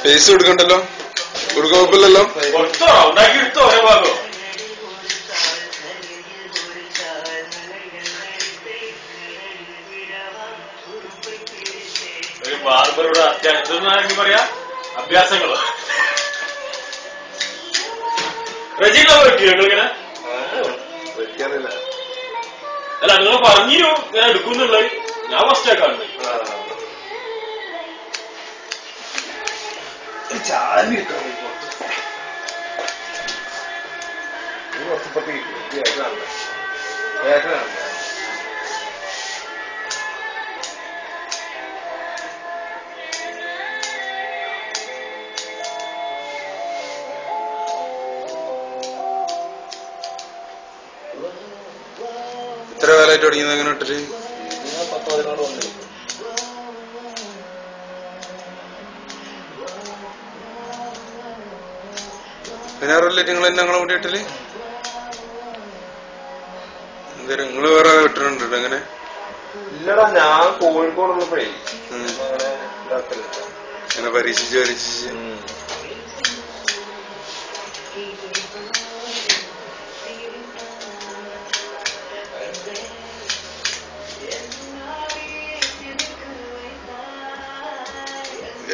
Pace കൊടുക്കണ്ടല്ലോ, കൊടുക്കാൻ കുഴപ്പമില്ലല്ലോ. ഉണ്ടാക്കി എടുത്തോ ഓരോ ഭാഗം. ഒരു ബാർബറുടെ അത്യാവശ്യം പറയാ അഭ്യാസങ്ങളോ. റജീന പറ്റിയോ നിങ്ങളിങ്ങനെ? അല്ല നിങ്ങൾ പറഞ്ഞു ഞാൻ എടുക്കുന്നുള്ളത്, ഞാൻ ഫസ്റ്റ് ആക്കാണ്. എത്ര കാലമായിട്ട് തുടങ്ങിയത് അങ്ങനെ ഇട്ടിട്ട്? 10-15 വന്നു. പതിനാറല്ലേ നിങ്ങൾ തന്നെ ഞങ്ങളെ കൂടി ഇട്ടില്? എന്തായാലും നിങ്ങള് വേറെ ഇട്ടിട്ടുണ്ട് അങ്ങനെ? ഇല്ലടാ, ഞാൻ കോഴിക്കോടുള്ളപ്പോഴേ അങ്ങനെ പരീക്ഷിച്ച്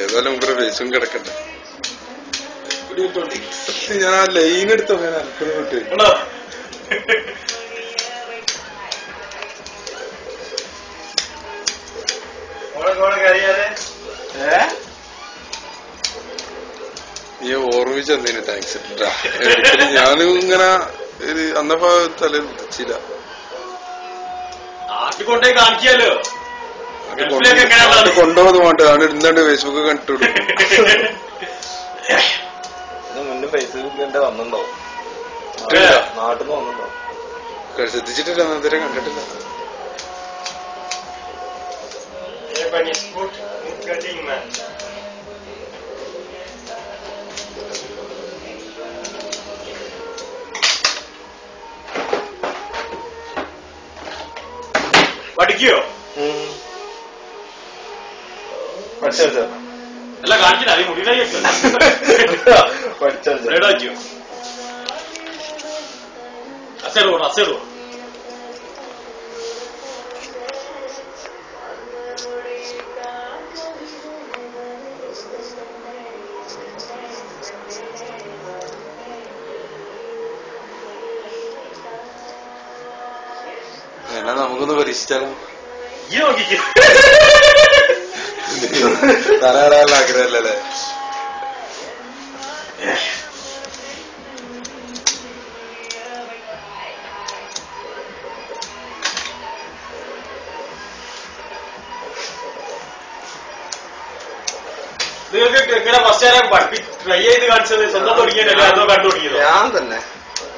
ഏതായാലും മുമ്പ് ഫേസും കിടക്കട്ടെ. ഞാൻ ആ ലൈൻ എടുത്തോ, ഞാൻ അൽപ്പത് വിട്ട് നീ ഓർമ്മിച്ചെന്തേന് താങ്ക്സ് ഇട്ടാ. ഞാനും ഇങ്ങനെ ഒരു അന്നപ്പോ തല വിളിച്ചില്ല. നാട്ടിൽ കാണിക്കാലോ, കൊണ്ടുപോകുന്നത് വേണ്ട. ആണ് എന്താണ്ട് ഫേസ്ബുക്ക് കണ്ടിട്ടുള്ളൂ. മുന്നേ ഫേസ്ബുക്കിൽ വന്നിട്ടുണ്ടോ? നാട്ടിൽ നിന്ന് വന്നിട്ടുണ്ടോ? ശ്രദ്ധിച്ചിട്ടില്ല, അന്നേരം കണ്ടിട്ടില്ല. പഠിക്കോ? അല്ല കാണിച്ചില്ല, അത് മുടിയിലാക്കിയോ? അസേറോ അസേറോ എന്നാ നമുക്കൊന്ന് പരീക്ഷിച്ചാലോ? ഈ നോക്കിക്കോ, തലയിടാനുള്ള ആഗ്രഹമല്ലേ? നിങ്ങൾക്ക് ഇങ്ങനെ ഫസ്റ്റ് ആരാ ട്രൈ ചെയ്ത് കാണിച്ചത്? സ്വന്തം തുടങ്ങിയതല്ലേ അതോ കണ്ടു തുടങ്ങിയതോ? ഞാൻ തന്നെ.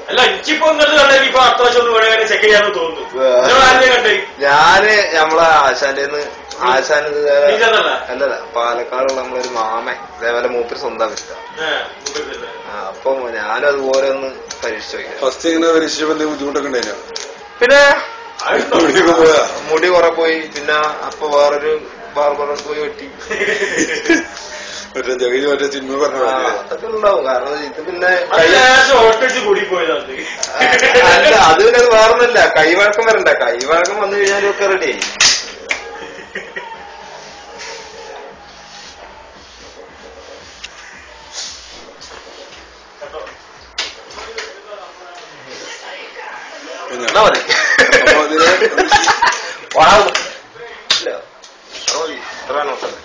അല്ല എനിക്കിപ്പോ ഇങ്ങോട്ട് കണ്ടെങ്കിൽ ഇപ്പൊ അടുത്ത വർഷം ഒന്ന് വേണമെങ്കിൽ ചെക്ക് ചെയ്യാന്ന് തോന്നുന്നു. കണ്ടേ ഞാന് നമ്മളെ ആശാന്റെ അല്ലല്ല, പാലക്കാടുള്ള നമ്മളൊരു മാമൻ ഇതേപോലെ മൂപ്പര് സ്വന്തം വിറ്റ. അപ്പൊ ഞാനും അതുപോലെ ഒന്ന് പരീക്ഷിച്ചു നോക്കിയത്. ഫസ്റ്റ് ഇങ്ങനെ പരീക്ഷിച്ചപ്പോ ബുദ്ധിമുട്ടൊക്കെ ഉണ്ടായില്ല? പിന്നെ മുടി കുറെ പോയി. പിന്നെ അപ്പൊ വേറൊരു ബാർബറെ പോയി വെട്ടി. മറ്റേ സിനിമ പറഞ്ഞ അതൊക്കെ ഉണ്ടാവും. കാരണം ഇത് പിന്നെ കൂടിപ്പോയതാണ്. അല്ല, അത് പിന്നെ അത് വേറൊന്നുമില്ല. കൈവഴക്കം വരണ്ട. കൈവഴക്കം വന്നു കഴിഞ്ഞാലും ഒക്കെ റെഡിയായി. എന്നാ മതി. ഇത്ര നോക്കല്ലേ.